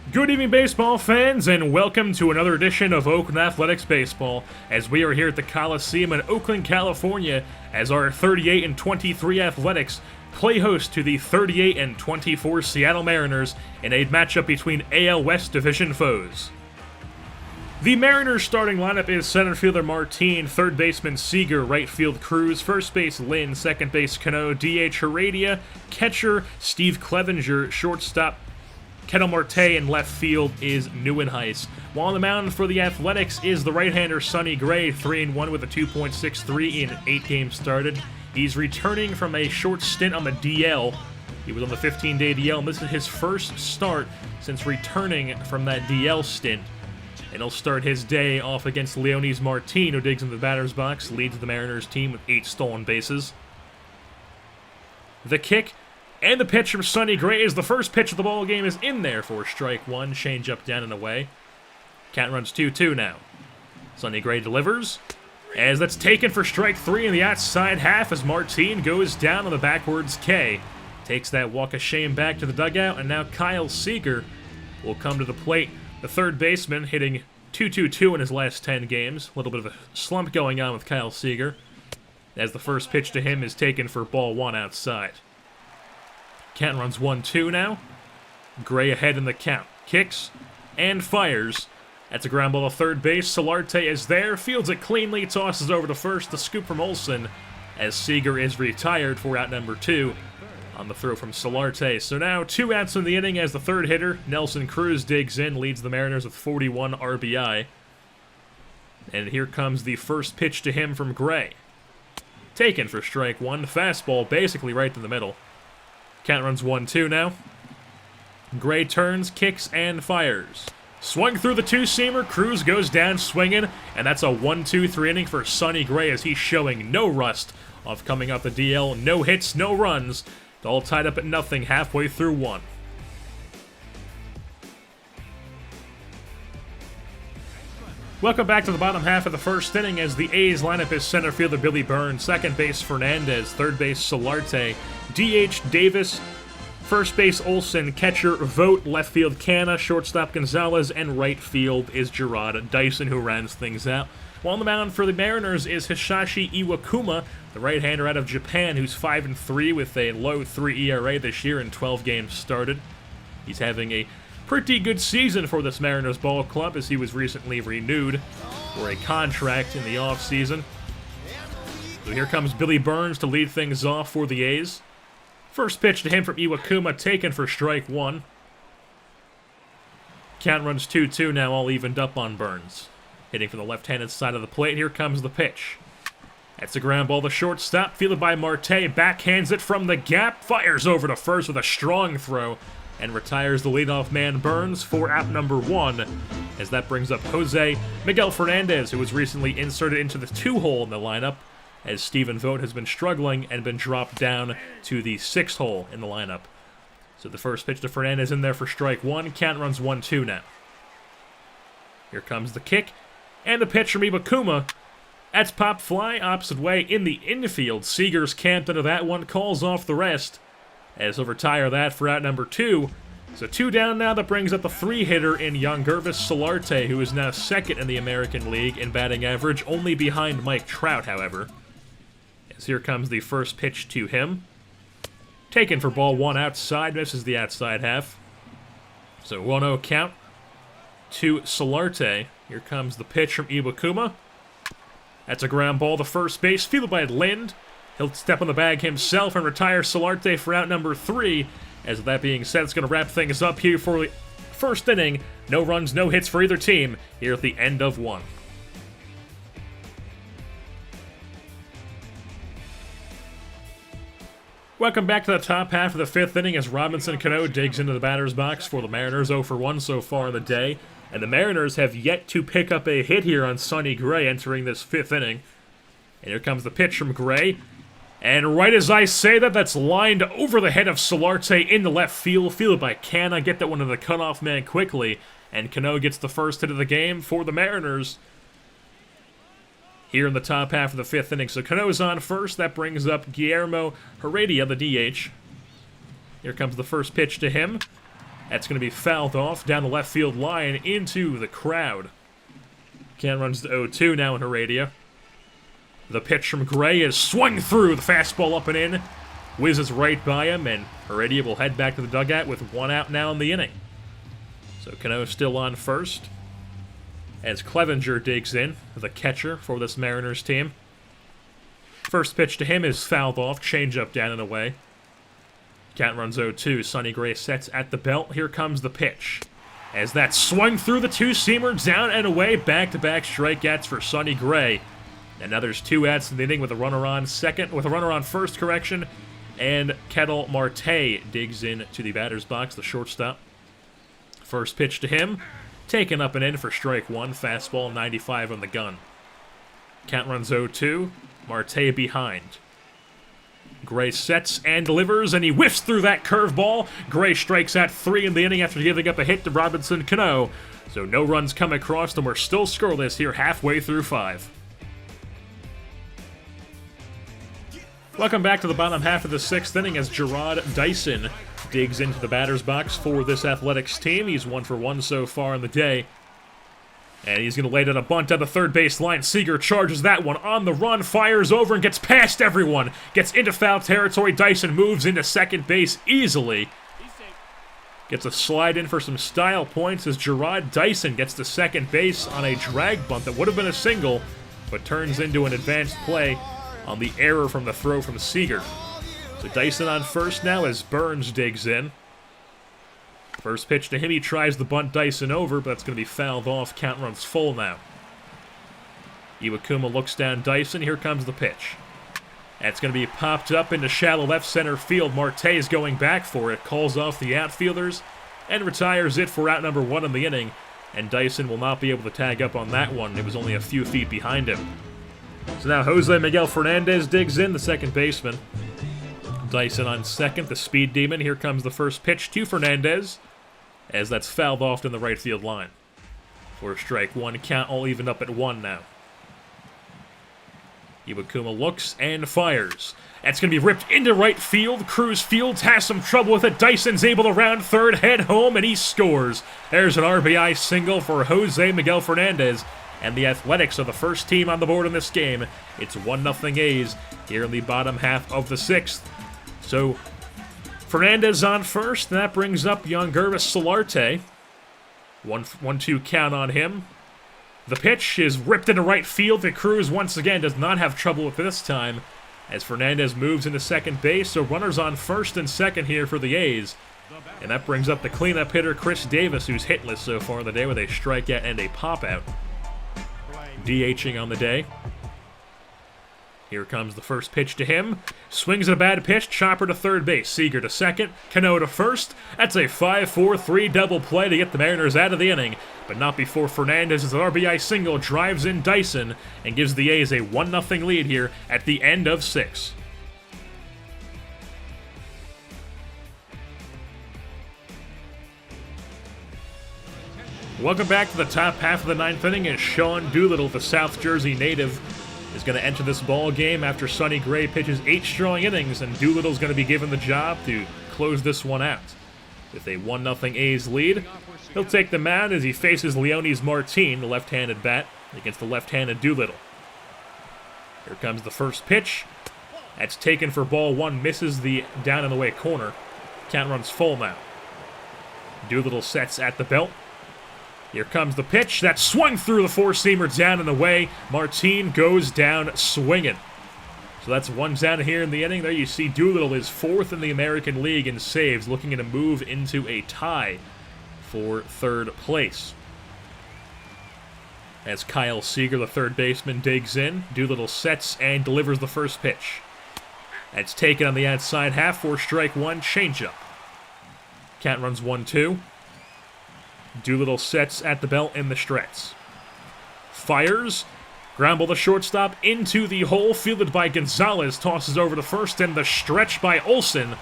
Good evening, baseball fans, and welcome to another edition of Oakland Athletics Baseball, as we are here at the Coliseum in Oakland, California, as our 38-23 Athletics play host to the 38-24 Seattle Mariners in a matchup between AL West division foes. The Mariners' starting lineup is center fielder Martin, third baseman Seager, right field Cruz, first base Lynn, second base Cano, DH Heredia, catcher Steve Clevenger, shortstop Ketel Marte, in left field is Neuenhuis. While on the mound for the Athletics is the right-hander Sonny Gray, 3-1 with a 2.63 in 8 games started. He's returning from a short stint on the DL. He was on the 15-day DL, and this is his first start since returning from that DL stint. And he'll start his day off against Leonys Martin, who digs in the batter's box, leads the Mariners team with 8 stolen bases. The kick and the pitch from Sonny Gray is the first pitch of the ball game is in there for strike one. Change up, down, and away. Count runs 2-2 now. Sonny Gray delivers, as that's taken for strike 3 in the outside half as Martin goes down on the backwards K. Takes that walk of shame back to the dugout, and now Kyle Seager will come to the plate. The third baseman hitting .222 in his last 10 games. A little bit of a slump going on with Kyle Seager, as the first pitch to him is taken for ball 1 outside. Count runs 1-2 now. Gray ahead in the count. Kicks and fires. That's a ground ball to third base. Solarte is there, fields it cleanly, tosses over to first. The scoop from Olsen, as Seager is retired for out number 2 on the throw from Solarte. So now 2 outs in the inning as the third hitter, Nelson Cruz, digs in, leads the Mariners with 41 RBI. And here comes the first pitch to him from Gray. Taken for strike 1. Fastball basically right in the middle. Count runs 1-2 now. Gray turns, kicks, and fires. Swung through the two-seamer, Cruz goes down swinging, and that's a 1-2-3 inning for Sonny Gray, as he's showing no rust of coming off the DL. No hits, no runs. All tied up at nothing halfway through 1. Welcome back to the bottom half of the first inning, as the A's lineup is center fielder Billy Burns, second base Fernandez, third base Solarte, DH Davis, first base Olsen, catcher Vogt, left field Canna, shortstop Gonzalez, and right field is Gerard Dyson, who rounds things out. While on the mound for the Mariners is Hisashi Iwakuma, the right-hander out of Japan, who's 5-3 with a low 3 ERA this year in 12 games started. He's having a pretty good season for this Mariners ball club, as he was recently renewed for a contract in the offseason. So here comes Billy Burns to lead things off for the A's. First pitch to him from Iwakuma, taken for strike 1. Count runs 2-2 now, all evened up on Burns. Hitting from the left-handed side of the plate, here comes the pitch. That's a ground ball to shortstop, fielded by Marte, backhands it from the gap, fires over to first with a strong throw, and retires the leadoff man Burns for out number 1, as that brings up Jose Miguel Fernandez, who was recently inserted into the 2-hole in the lineup, as Stephen Vogt has been struggling and been dropped down to the 6th hole in the lineup. So the first pitch to Fernandez in there for strike 1, count runs 1-2 now. Here comes the kick, and the pitch from Iwakuma. That's pop fly, opposite way in the infield. Seager's camped into that one, calls off the rest, as he'll retire that for out number 2. So 2 down now, that brings up the 3-hitter in Yangervis Solarte, who is now 2nd in the American League in batting average, only behind Mike Trout, however. As here comes the first pitch to him. Taken for ball 1 outside, misses the outside half. So 1-0 count to Solarte. Here comes the pitch from Iwakuma. That's a ground ball to first base, fielded by Lind. He'll step on the bag himself and retire Solarte for out number 3. As with that being said, it's going to wrap things up here for the first inning. No runs, no hits for either team here at the end of 1. Welcome back to the top half of the 5th inning, as Robinson Cano digs into the batter's box for the Mariners, 0 for 1 so far in the day. And the Mariners have yet to pick up a hit here on Sonny Gray entering this 5th inning. And here comes the pitch from Gray. And right as I say that, that's lined over the head of Solarte in the left field, fielded by Canna. Get that one to the cutoff man quickly. And Cano gets the first hit of the game for the Mariners here in the top half of the 5th inning. So Cano's on first. That brings up Guillermo Heredia, the DH. Here comes the first pitch to him. That's going to be fouled off down the left field line into the crowd. Count runs to 0-2 now in Heredia. The pitch from Gray is swung through, the fastball up and in. Whizzes right by him, and Heredia will head back to the dugout with 1 out now in the inning. So Cano still on first, as Clevenger digs in, the catcher for this Mariners team. First pitch to him is fouled off, changeup down and away. Count runs 0-2, Sonny Gray sets at the belt. Here comes the pitch. As that swung through the two-seamer, down and away, back-to-back strikeouts for Sonny Gray. And now there's 2 outs in the inning with a runner on first, correction. And Kettle Marte digs in to the batter's box, the shortstop. First pitch to him, taken up and in for strike 1, fastball 95 on the gun. Count runs 0-2, Marte behind. Gray sets and delivers, and he whiffs through that curveball. Gray strikes out 3 in the inning after giving up a hit to Robinson Cano. So no runs come across, and we're still scoreless here halfway through 5. Welcome back to the bottom half of the 6th inning as Gerard Dyson digs into the batter's box for this Athletics team. He's 1 for 1 so far in the day. And he's going to lay down a bunt down the third base line. Seager charges that one on the run, fires over and gets past everyone. Gets into foul territory. Dyson moves into second base easily. Gets a slide in for some style points as Gerard Dyson gets to second base on a drag bunt that would have been a single, but turns into an advanced play on the error from the throw from Seager. So Dyson on first now as Burns digs in. First pitch to him, he tries the bunt Dyson over, but that's going to be fouled off. Count runs full now. Iwakuma looks down Dyson. Here comes the pitch. That's going to be popped up into shallow left center field. Marte is going back for it, calls off the outfielders, and retires it for out number 1 in the inning. And Dyson will not be able to tag up on that one. It was only a few feet behind him. So now Jose Miguel Fernandez digs in, the second baseman. Dyson on second, the speed demon. Here comes the first pitch to Fernandez, as that's fouled off in the right field line. For strike 1, count all evened up at 1 now. Iwakuma looks and fires. That's going to be ripped into right field. Cruz Fields has some trouble with it. Dyson's able to round third, head home, and he scores. There's an RBI single for Jose Miguel Fernandez. And the Athletics are the first team on the board in this game. It's 1-0 A's here in the bottom half of the 6th. So, Fernandez on first, and that brings up Youngurvis Solarte. 1-2 count on him. The pitch is ripped into right field, and Cruz once again does not have trouble with it this time, as Fernandez moves into second base, so runners on first and second here for the A's. And that brings up the cleanup hitter Chris Davis, who's hitless so far in the day with a strikeout and a pop-out. DHing on the day. Here comes the first pitch to him. Swings at a bad pitch. Chopper to third base. Seager to second. Cano to first. That's a 5-4-3 double play to get the Mariners out of the inning. But not before Fernandez's RBI single drives in Dyson and gives the A's a 1-0 lead here at the end of 6. Welcome back to the top half of the 9th inning as Sean Doolittle, the South Jersey native, is going to enter this ball game after Sonny Gray pitches 8 strong innings, and Doolittle's going to be given the job to close this one out. With a 1-0 A's lead, he'll take the mound as he faces Leonis Martin, the left-handed bat, against the left-handed Doolittle. Here comes the first pitch. That's taken for ball 1, misses the down-and-away corner. Count runs full now. Doolittle sets at the belt. Here comes the pitch. That swung through the four-seamer down and away. Martin goes down swinging. So that's 1 down here in the inning. There you see Doolittle is 4th in the American League in saves, looking to move into a tie for 3rd place. As Kyle Seager, the third baseman, digs in, Doolittle sets and delivers the first pitch. That's taken on the outside half for strike 1, changeup. Count runs 1-2. Doolittle sets at the belt in the stretch. Fires. Ground ball to shortstop into the hole, fielded by Gonzalez, tosses over to first, and the stretch by Olsen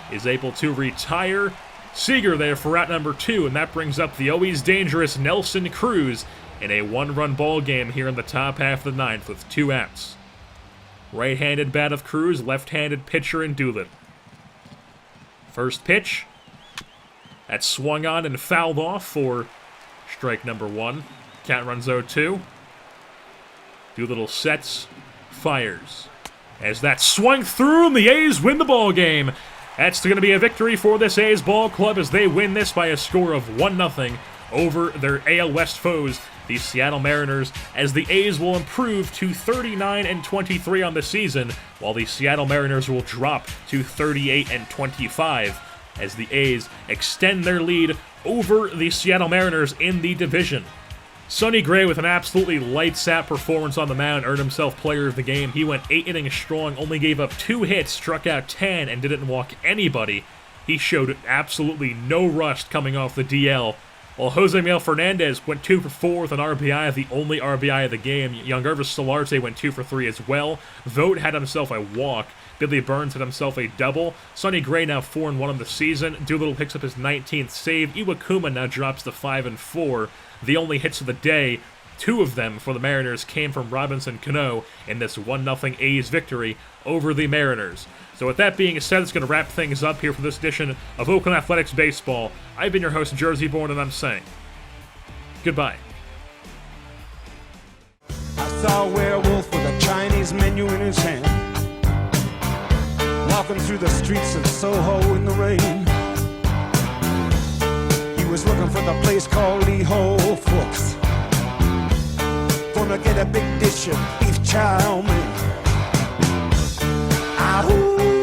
is able to retire Seager there for out number 2, and that brings up the always dangerous Nelson Cruz in a 1-run ball game here in the top half of the 9th with 2 outs. Right-handed bat of Cruz, left-handed pitcher in Doolittle. First pitch. That swung on and fouled off for strike number 1. Count runs 0-2. Do little sets. Fires. As that swung through and the A's win the ball game. That's going to be a victory for this A's ball club as they win this by a score of 1-0 over their AL West foes, the Seattle Mariners, as the A's will improve to 39-23 on the season, while the Seattle Mariners will drop to 38-25 as the A's extend their lead over the Seattle Mariners in the division. Sonny Gray, with an absolutely lights-out performance on the mound, earned himself player of the game. He went 8 innings strong, only gave up 2 hits, struck out 10, and didn't walk anybody. He showed absolutely no rust coming off the DL. While Jose Miguel Fernandez went 2 for 4 with an RBI, the only RBI of the game. Yangervis Solarte went 2 for 3 as well. Vogt had himself a walk. Billy Burns had himself a double. Sonny Gray now 4-1 on the season. Doolittle picks up his 19th save. Iwakuma now drops to 5-4. The only hits of the day, 2 of them for the Mariners, came from Robinson Cano in this 1-0 A's victory over the Mariners. So with that being said, it's going to wrap things up here for this edition of Oakland Athletics Baseball. I've been your host, Jersey Born, and I'm saying goodbye. I saw a werewolf with a Chinese menu in his hand, walking through the streets of Soho in the rain. He was looking for the place called Lee Ho Fooks, gonna get a big dish of beef chow mein. Ah, ooh.